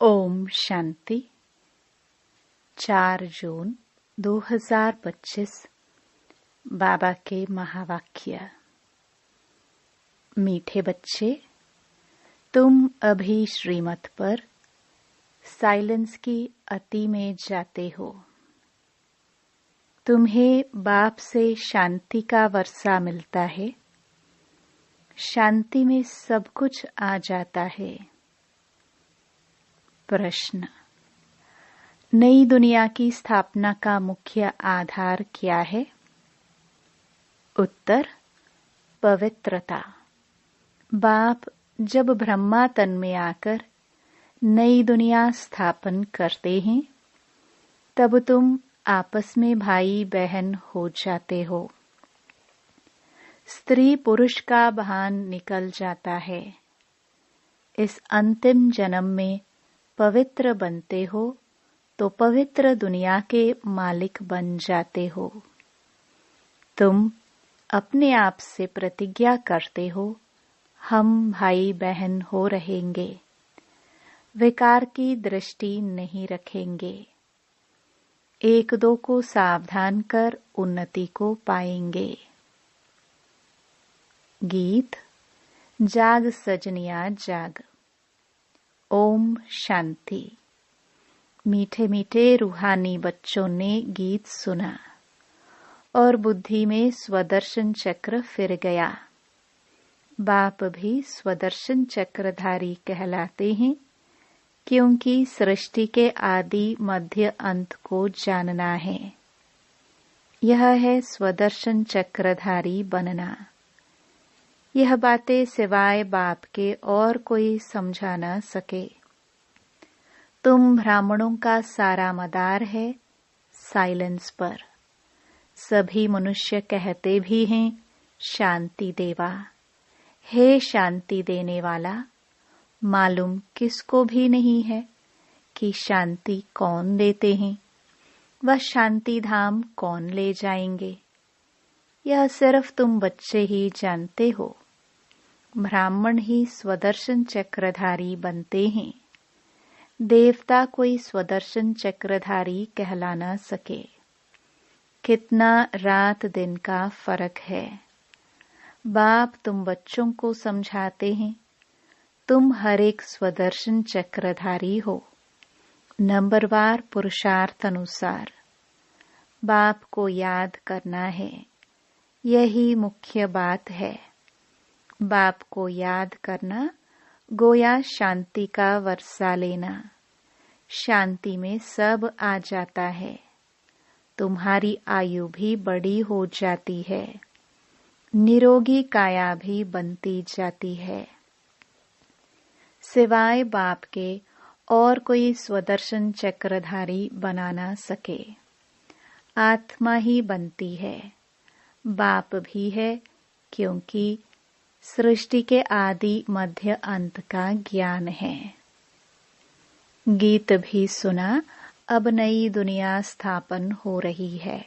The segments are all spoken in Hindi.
ओम शांति। 4 जून 2025 बाबा के महावाक्य। मीठे बच्चे, तुम अभी श्रीमत पर साइलेंस की अति में जाते हो। तुम्हें बाप से शांति का वर्षा मिलता है। शांति में सब कुछ आ जाता है। प्रश्न: नई दुनिया की स्थापना का मुख्य आधार क्या है? उत्तर: पवित्रता। बाप जब ब्रह्मा तन में आकर नई दुनिया स्थापन करते हैं, तब तुम आपस में भाई बहन हो जाते हो। स्त्री पुरुष का भान निकल जाता है। इस अंतिम जन्म में पवित्र बनते हो तो पवित्र दुनिया के मालिक बन जाते हो। तुम अपने आप से प्रतिज्ञा करते हो, हम भाई बहन हो रहेंगे। विकार की दृष्टि नहीं रखेंगे। एक दो को सावधान कर उन्नति को पाएंगे। गीत: जाग सजनिया जाग। ओम शांति। मीठे मीठे रूहानी बच्चों ने गीत सुना और बुद्धि में स्वदर्शन चक्र फिर गया। बाप भी स्वदर्शन चक्रधारी कहलाते हैं, क्योंकि सृष्टि के आदि मध्य अंत को जानना है। यह है स्वदर्शन चक्रधारी बनना। यह बातें सिवाय बाप के और कोई समझा न सके। तुम ब्राह्मणों का सारा मदार है साइलेंस पर। सभी मनुष्य कहते भी हैं शांति देवा। हे शांति देने वाला, मालूम किसको भी नहीं है कि शांति कौन देते हैं, वह शांति धाम कौन ले जाएंगे। यह सिर्फ तुम बच्चे ही जानते हो। ब्राह्मण ही स्वदर्शन चक्रधारी बनते हैं। देवता कोई स्वदर्शन चक्रधारी कहला न सके। कितना रात दिन का फर्क है। बाप तुम बच्चों को समझाते हैं, तुम हर एक स्वदर्शन चक्रधारी हो, नंबरवार पुरुषार्थ अनुसार। बाप को याद करना है, यही मुख्य बात है। बाप को याद करना गोया शांति का वर्षा लेना। शांति में सब आ जाता है। तुम्हारी आयु भी बड़ी हो जाती है। निरोगी काया भी बनती जाती है। सिवाय बाप के और कोई स्वदर्शन चक्रधारी बना ना सके। आत्मा ही बनती है। बाप भी है, क्योंकि सृष्टि के आदि मध्य अंत का ज्ञान है। गीत भी सुना, अब नई दुनिया स्थापन हो रही है।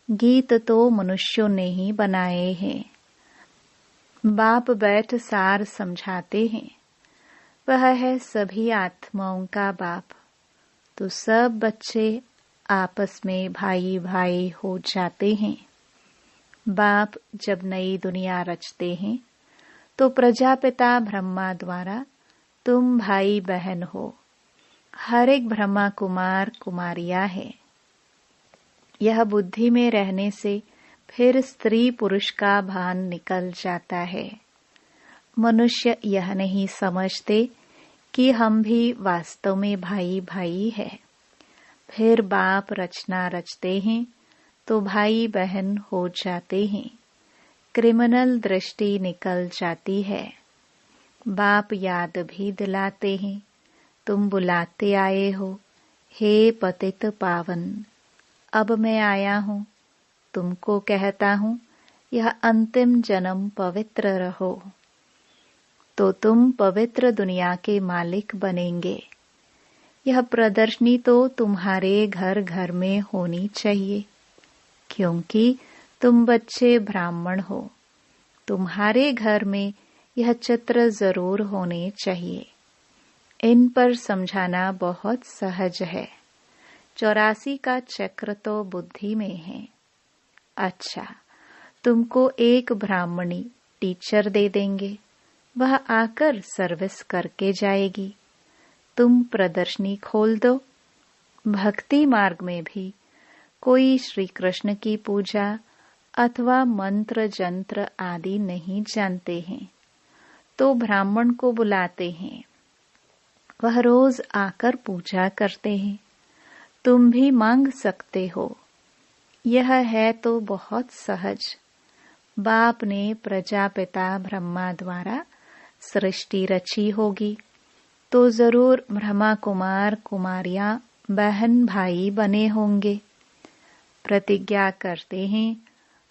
गीत तो मनुष्यों ने ही बनाए हैं। बाप बैठ सार समझाते हैं। वह है सभी आत्माओं का बाप। तो सब बच्चे आपस में भाई भाई हो जाते हैं। बाप जब नई दुनिया रचते हैं, तो प्रजापिता ब्रह्मा द्वारा तुम भाई बहन हो। हर एक ब्रह्मा कुमार कुमारियां है। यह बुद्धि में रहने से फिर स्त्री पुरुष का भान निकल जाता है। मनुष्य यह नहीं समझते कि हम भी वास्तव में भाई भाई है। फिर बाप रचना रचते हैं तो भाई बहन हो जाते हैं। क्रिमिनल दृष्टि निकल जाती है। बाप याद भी दिलाते हैं, तुम बुलाते आए हो, हे पतित पावन। अब मैं आया हूँ, तुमको कहता हूँ, यह अंतिम जन्म पवित्र रहो, तो तुम पवित्र दुनिया के मालिक बनेंगे। यह प्रदर्शनी तो तुम्हारे घर घर में होनी चाहिए, क्योंकि तुम बच्चे ब्राह्मण हो। तुम्हारे घर में यह चित्र जरूर होने चाहिए। इन पर समझाना बहुत सहज है। 84 का चक्र तो बुद्धि में है। अच्छा, तुमको एक ब्राह्मणी टीचर दे देंगे, वह आकर सर्विस करके जाएगी। तुम प्रदर्शनी खोल दो। भक्ति मार्ग में भी कोई श्री कृष्ण की पूजा अथवा मंत्र जंत्र आदि नहीं जानते हैं, तो ब्राह्मण को बुलाते हैं। वह रोज आकर पूजा करते हैं। तुम भी मांग सकते हो। यह है तो बहुत सहज। बाप ने प्रजापिता ब्रह्मा द्वारा सृष्टि रची होगी, तो जरूर ब्रह्मा कुमार कुमारियां बहन भाई बने होंगे। प्रतिज्ञा करते हैं,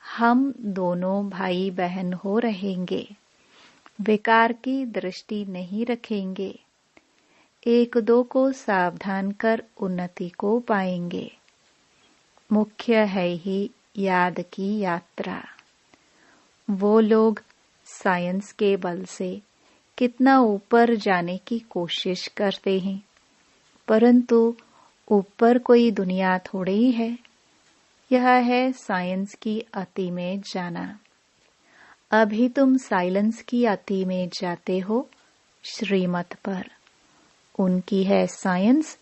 हम दोनों भाई बहन हो रहेंगे, विकार की दृष्टि नहीं रखेंगे, एक दो को सावधान कर उन्नति को पाएंगे। मुख्य है ही याद की यात्रा। वो लोग साइंस के बल से कितना ऊपर जाने की कोशिश करते हैं, परंतु ऊपर कोई दुनिया थोड़ी ही है। यह है साइंस की अति में जाना। अभी तुम साइलेंस की अति में जाते हो श्रीमत पर। उनकी है साइंस,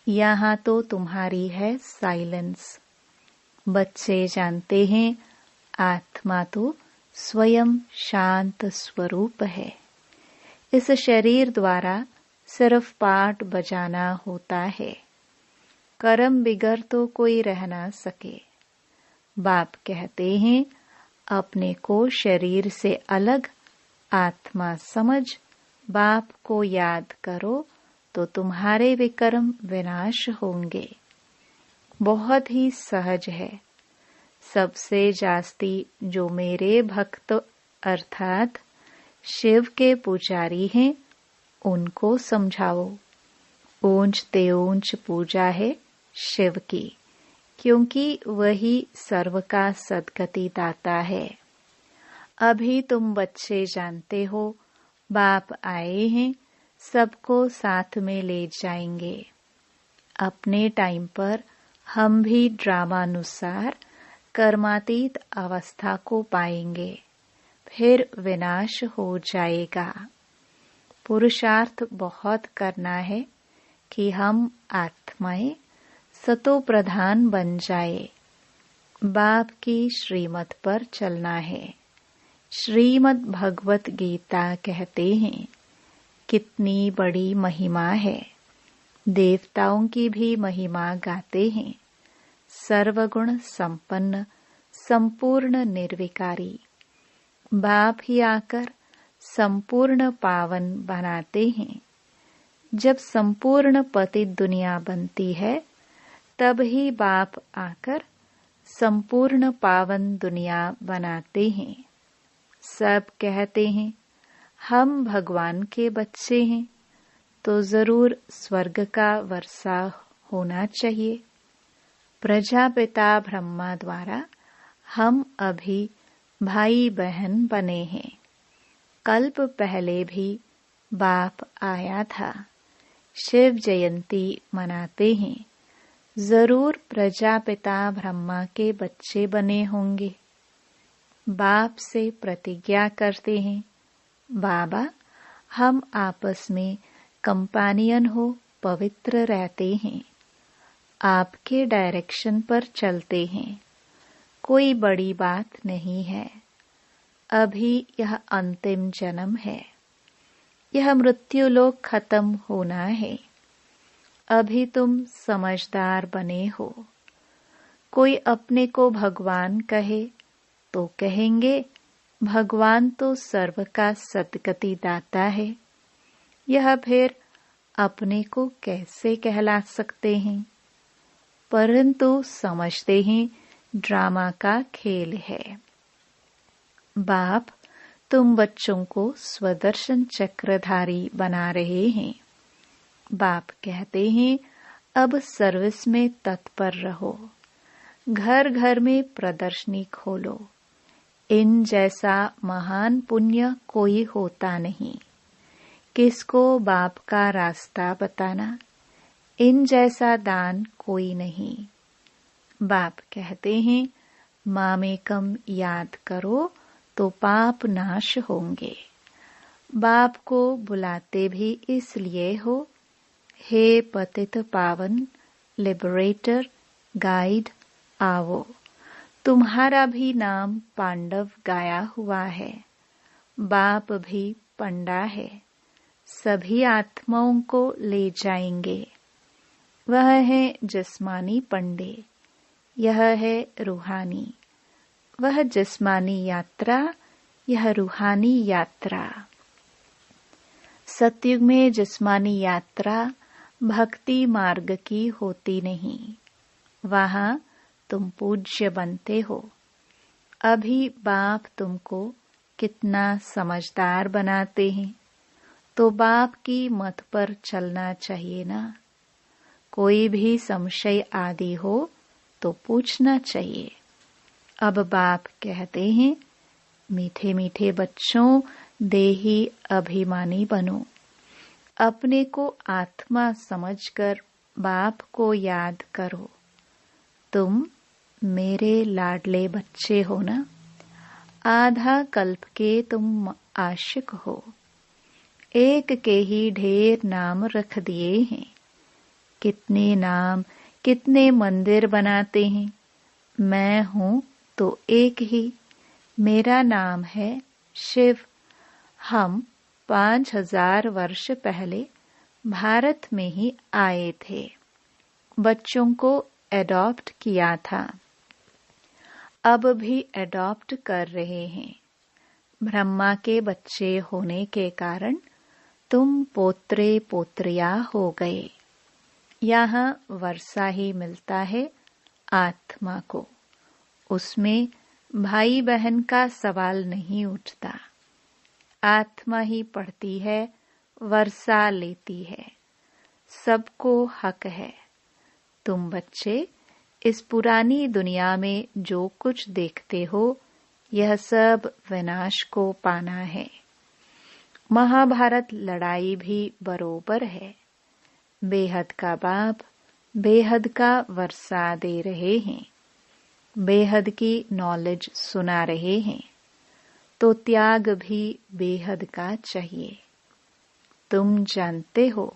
यहाँ तो तुम्हारी है साइलेंस। बच्चे जानते हैं आत्मा तो स्वयं शांत स्वरूप है। इस शरीर द्वारा सिर्फ पाठ बजाना होता है। कर्म बिगर तो कोई रह ना सके। बाप कहते हैं, अपने को शरीर से अलग आत्मा समझ बाप को याद करो तो तुम्हारे विकर्म विनाश होंगे। बहुत ही सहज है। सबसे जास्ती जो मेरे भक्त अर्थात शिव के पुजारी हैं, उनको समझाओ। ऊंच ते ऊंच पूजा है शिव की, क्योंकि वही सर्व का सद्गति दाता है। अभी तुम बच्चे जानते हो बाप आए हैं, सबको साथ में ले जाएंगे। अपने टाइम पर हम भी ड्रामानुसार कर्मातीत अवस्था को पाएंगे, फिर विनाश हो जाएगा। पुरुषार्थ बहुत करना है कि हम आत्माएं सतो प्रधान बन जाए। बाप की श्रीमत पर चलना है। श्रीमद् भगवत गीता कहते हैं, कितनी बड़ी महिमा है। देवताओं की भी महिमा गाते हैं। सर्वगुण संपन्न संपूर्ण निर्विकारी बाप ही आकर संपूर्ण पावन बनाते हैं। जब संपूर्ण पतित दुनिया बनती है, तब ही बाप आकर संपूर्ण पावन दुनिया बनाते हैं। सब कहते हैं हम भगवान के बच्चे हैं, तो जरूर स्वर्ग का वर्षा होना चाहिए। प्रजापिता ब्रह्मा द्वारा हम अभी भाई बहन बने हैं। कल्प पहले भी बाप आया था। शिव जयंती मनाते हैं। जरूर प्रजापिता ब्रह्मा के बच्चे बने होंगे। बाप से प्रतिज्ञा करते हैं, बाबा हम आपस में कंपेनियन हो पवित्र रहते हैं, आपके डायरेक्शन पर चलते हैं। कोई बड़ी बात नहीं है। अभी यह अंतिम जन्म है। यह मृत्यु लोक खत्म होना है। अभी तुम समझदार बने हो। कोई अपने को भगवान कहे तो कहेंगे भगवान तो सर्व का सद्गति दाता है। यह फिर अपने को कैसे कहला सकते हैं? परंतु समझते हैं ड्रामा का खेल है। बाप तुम बच्चों को स्वदर्शन चक्रधारी बना रहे हैं। बाप कहते हैं अब सर्विस में तत्पर रहो। घर घर में प्रदर्शनी खोलो। इन जैसा महान पुण्य कोई होता नहीं। किसको बाप का रास्ता बताना, इन जैसा दान कोई नहीं। बाप कहते हैं मामेकम याद करो तो पाप नाश होंगे। बाप को बुलाते भी इसलिए हो, हे पतित पावन लिबरेटर गाइड आओ। तुम्हारा भी नाम पांडव गाया हुआ है, बाप भी पंडा है, सभी आत्माओं को ले जाएंगे। वह है जिस्मानी पंडे, यह है रूहानी। वह जिस्मानी यात्रा, यह रूहानी यात्रा। सतयुग में जिस्मानी यात्रा भक्ति मार्ग की होती नहीं, वहां तुम पूज्य बनते हो। अभी बाप तुमको कितना समझदार बनाते हैं, तो बाप की मत पर चलना चाहिए ना। कोई भी संशय आदि हो तो पूछना चाहिए। अब बाप कहते हैं मीठे मीठे बच्चों, देही अभिमानी बनो। अपने को आत्मा समझकर बाप को याद करो। तुम मेरे लाडले बच्चे हो ना। आधा कल्प के तुम आशिक हो। एक के ही ढेर नाम रख दिए हैं। कितने नाम, कितने मंदिर बनाते हैं। मैं हूं तो एक ही, मेरा नाम है शिव। हम 5000 वर्ष पहले भारत में ही आए थे, बच्चों को एडॉप्ट किया था, अब भी एडॉप्ट कर रहे हैं। ब्रह्मा के बच्चे होने के कारण तुम पोत्रे पोत्रिया हो गए। यहाँ वर्षा ही मिलता है आत्मा को, उसमें भाई बहन का सवाल नहीं उठता। आत्मा ही पढ़ती है, वर्षा लेती है, सबको हक है। तुम बच्चे इस पुरानी दुनिया में जो कुछ देखते हो, यह सब विनाश को पाना है। महाभारत लड़ाई भी बरोबर है। बेहद का बाप बेहद का वर्षा दे रहे हैं, बेहद की नॉलेज सुना रहे हैं, तो त्याग भी बेहद का चाहिए। तुम जानते हो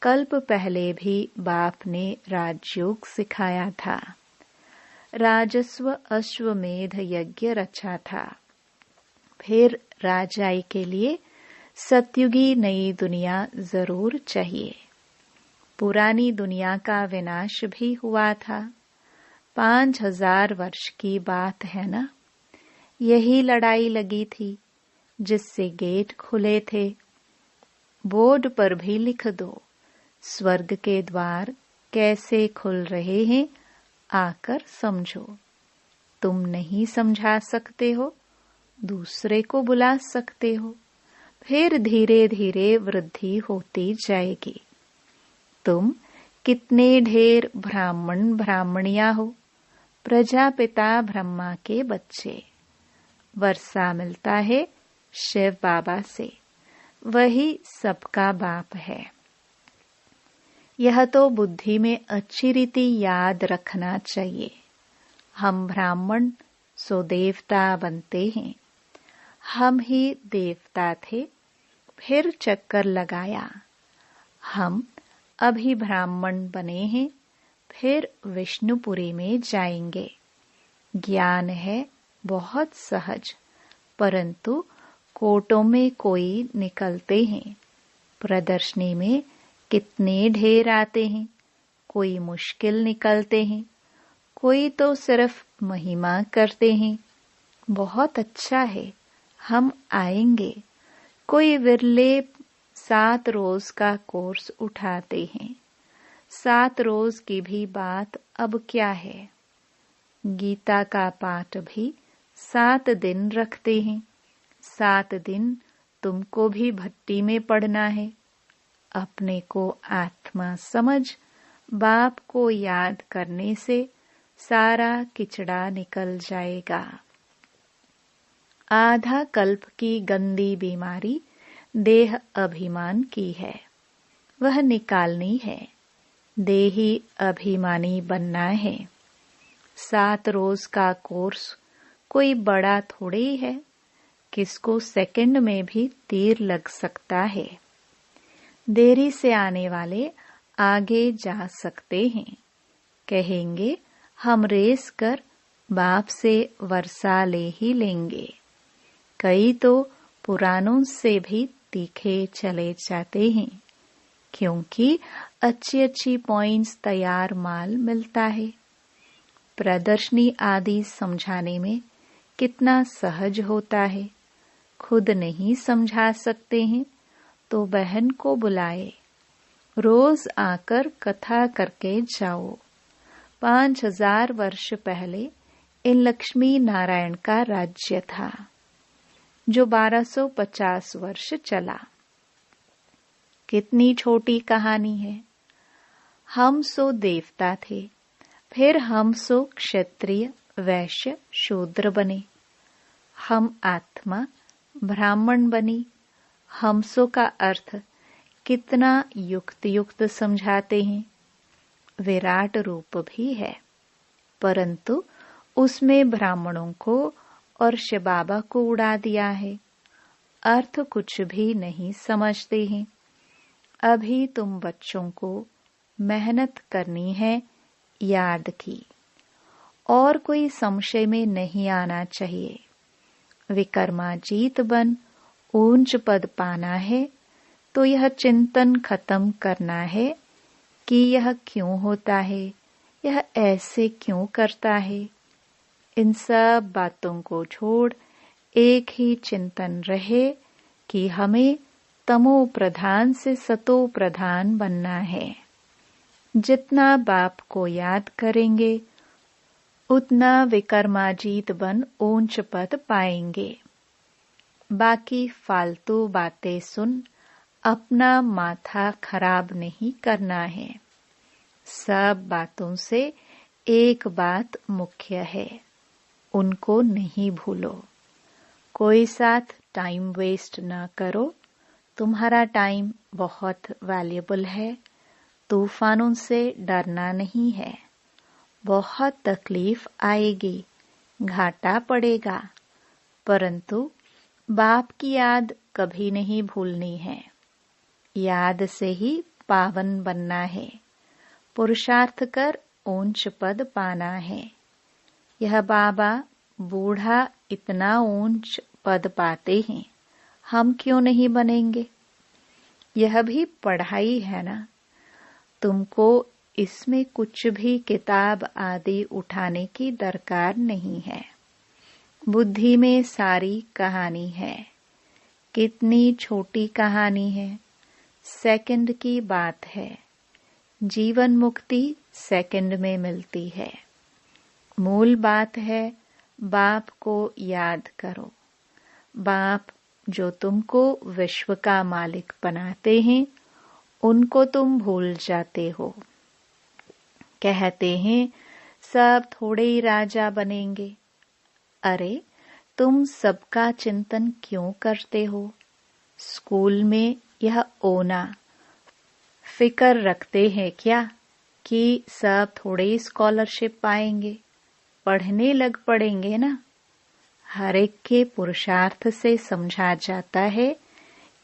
कल्प पहले भी बाप ने राजयोग सिखाया था, राजस्व अश्वमेध यज्ञ रचा था। फिर राजाई के लिए सतयुगी नई दुनिया जरूर चाहिए। पुरानी दुनिया का विनाश भी हुआ था, 5000 वर्ष की बात है ना। यही लड़ाई लगी थी, जिससे गेट खुले थे। बोर्ड पर भी लिख दो, स्वर्ग के द्वार कैसे खुल रहे हैं, आकर समझो। तुम नहीं समझा सकते हो, दूसरे को बुला सकते हो, फिर धीरे धीरे वृद्धि होती जाएगी। तुम कितने ढेर ब्राह्मण ब्राह्मणियां हो, प्रजापिता ब्रह्मा के बच्चे। वर्षा मिलता है शिव बाबा से, वही सबका बाप है। यह तो बुद्धि में अच्छी रीति याद रखना चाहिए। हम ब्राह्मण सो देवता बनते हैं। हम ही देवता थे, फिर चक्कर लगाया। हम अभी ब्राह्मण बने हैं, फिर विष्णुपुरी में जाएंगे। ज्ञान है बहुत सहज, परंतु कोटों में कोई निकलते हैं। प्रदर्शनी में कितने ढेर आते हैं, कोई मुश्किल निकलते हैं, कोई तो सिर्फ महिमा करते हैं। बहुत अच्छा है, हम आएंगे। कोई विरले 7 रोज का कोर्स उठाते हैं। 7 रोज की भी बात अब क्या है। गीता का पाठ भी 7 दिन रखते हैं। 7 दिन तुमको भी भट्टी में पढ़ना है। अपने को आत्मा समझ, बाप को याद करने से सारा किचड़ा निकल जाएगा। आधा कल्प की गंदी बीमारी देह अभिमान की है, वह निकालनी है। देही अभिमानी बनना है। 7 रोज का कोर्स कोई बड़ा थोड़े ही है, किसको सेकंड में भी तीर लग सकता है। देरी से आने वाले आगे जा सकते हैं, कहेंगे हम रेस कर बाप से वर्षा ले ही लेंगे। कई तो पुरानों से भी तीखे चले जाते हैं, क्योंकि अच्छी अच्छी पॉइंट्स तैयार माल मिलता है। प्रदर्शनी आदि समझाने में कितना सहज होता है। खुद नहीं समझा सकते हैं तो बहन को बुलाए, रोज आकर कथा करके जाओ। 5000 वर्ष पहले इन लक्ष्मी नारायण का राज्य था, जो 1250 वर्ष चला। कितनी छोटी कहानी है। हम सो देवता थे, फिर हम सो क्षत्रिय, वैश्य, शूद्र बने। हम आत्मा ब्राह्मण बनी। हमसो का अर्थ कितना युक्त युक्त समझाते हैं। विराट रूप भी है, परंतु उसमें ब्राह्मणों को और शिव बाबा को उड़ा दिया है। अर्थ कुछ भी नहीं समझते हैं। अभी तुम बच्चों को मेहनत करनी है, याद की। और कोई संशय में नहीं आना चाहिए। विकर्माजीत बन ऊंच पद पाना है तो यह चिंतन खत्म करना है कि यह क्यों होता है, यह ऐसे क्यों करता है। इन सब बातों को छोड़ एक ही चिंतन रहे कि हमें तमो प्रधान से सतो प्रधान बनना है। जितना बाप को याद करेंगे उतना विकर्माजीत बन ऊंच पद पाएंगे। बाकी फालतू बातें सुन अपना माथा खराब नहीं करना है। सब बातों से एक बात मुख्य है, उनको नहीं भूलो। कोई साथ टाइम वेस्ट न करो। तुम्हारा टाइम बहुत वैल्यूएबल है। तूफानों से डरना नहीं है। बहुत तकलीफ आएगी, घाटा पड़ेगा, परंतु बाप की याद कभी नहीं भूलनी है। याद से ही पावन बनना है। पुरुषार्थ कर ऊंच पद पाना है। यह बाबा बूढ़ा इतना ऊंच पद पाते हैं, हम क्यों नहीं बनेंगे। यह भी पढ़ाई है ना। तुमको इसमें कुछ भी किताब आदि उठाने की दरकार नहीं है। बुद्धि में सारी कहानी है। कितनी छोटी कहानी है, सेकंड की बात है। जीवन मुक्ति सेकंड में मिलती है। मूल बात है बाप को याद करो। बाप जो तुमको विश्व का मालिक बनाते हैं, उनको तुम भूल जाते हो। कहते हैं सब थोड़े ही राजा बनेंगे। अरे तुम सबका चिंतन क्यों करते हो। स्कूल में यह ओना फिकर रखते हैं क्या कि सब थोड़े स्कॉलरशिप पाएंगे, पढ़ने लग पड़ेंगे ना। हर एक के पुरुषार्थ से समझा जाता है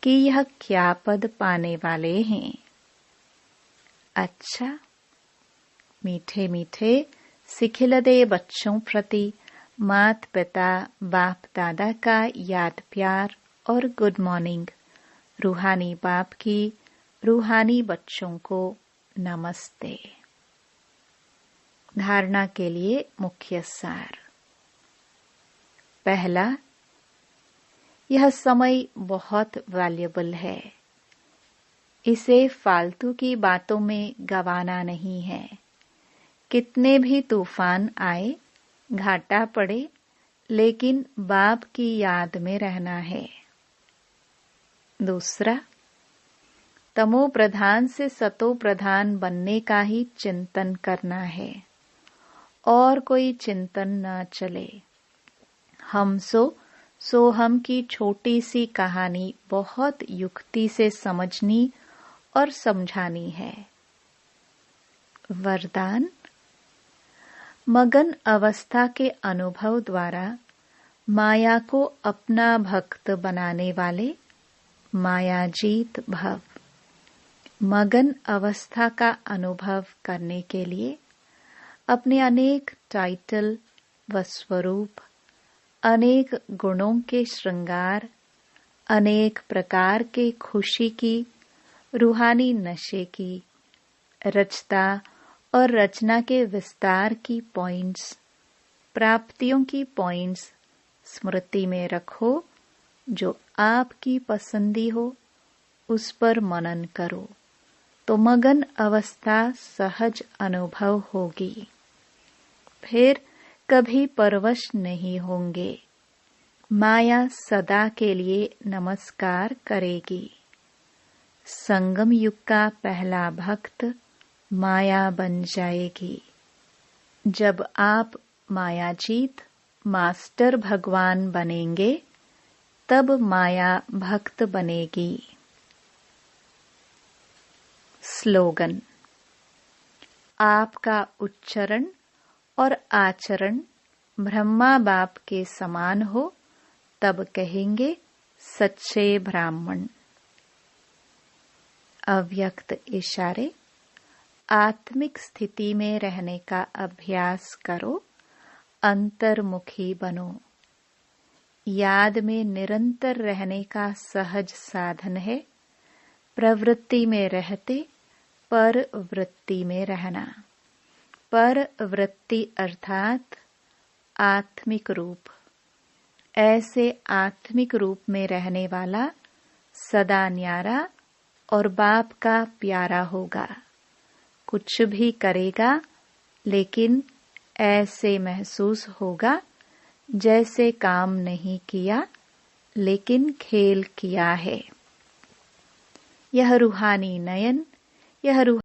कि यह क्या पद पाने वाले हैं। अच्छा, मीठे मीठे सिखिलदे बच्चों प्रति मात पिता बाप दादा का याद प्यार और गुड मॉर्निंग। रूहानी बाप की रूहानी बच्चों को नमस्ते। धारणा के लिए मुख्य सार। पहला, यह समय बहुत वैल्यूएबल है। इसे फालतू की बातों में गंवाना नहीं है। कितने भी तूफान आए, घाटा पड़े, लेकिन बाप की याद में रहना है। दूसरा, तमो प्रधान से सतो प्रधान बनने का ही चिंतन करना है और कोई चिंतन न चले। हम सो सोहम की छोटी सी कहानी बहुत युक्ति से समझनी और समझानी है। वरदान। मगन अवस्था के अनुभव द्वारा माया को अपना भक्त बनाने वाले मायाजीत भव। मगन अवस्था का अनुभव करने के लिए अपने अनेक टाइटल व स्वरूप, अनेक गुणों के श्रृंगार, अनेक प्रकार के खुशी की, रूहानी नशे की, रचता और रचना के विस्तार की पॉइंट्स, प्राप्तियों की पॉइंट्स स्मृति में रखो। जो आपकी पसंदी हो उस पर मनन करो तो मगन अवस्था सहज अनुभव होगी। फिर कभी परवश नहीं होंगे। माया सदा के लिए नमस्कार करेगी। संगम युग का पहला भक्त माया बन जाएगी। जब आप मायाजीत मास्टर भगवान बनेंगे तब माया भक्त बनेगी। स्लोगन। आपका उच्चारण और आचरण ब्रह्मा बाप के समान हो तब कहेंगे सच्चे ब्राह्मण। अव्यक्त इशारे। आत्मिक स्थिति में रहने का अभ्यास करो, अंतर्मुखी बनो। याद में निरंतर रहने का सहज साधन है प्रवृत्ति में रहते पर वृत्ति में रहना। पर वृत्ति अर्थात आत्मिक रूप। ऐसे आत्मिक रूप में रहने वाला सदा न्यारा और बाप का प्यारा होगा। कुछ भी करेगा लेकिन ऐसे महसूस होगा जैसे काम नहीं किया लेकिन खेल किया है। यह रूहानी नयन, यह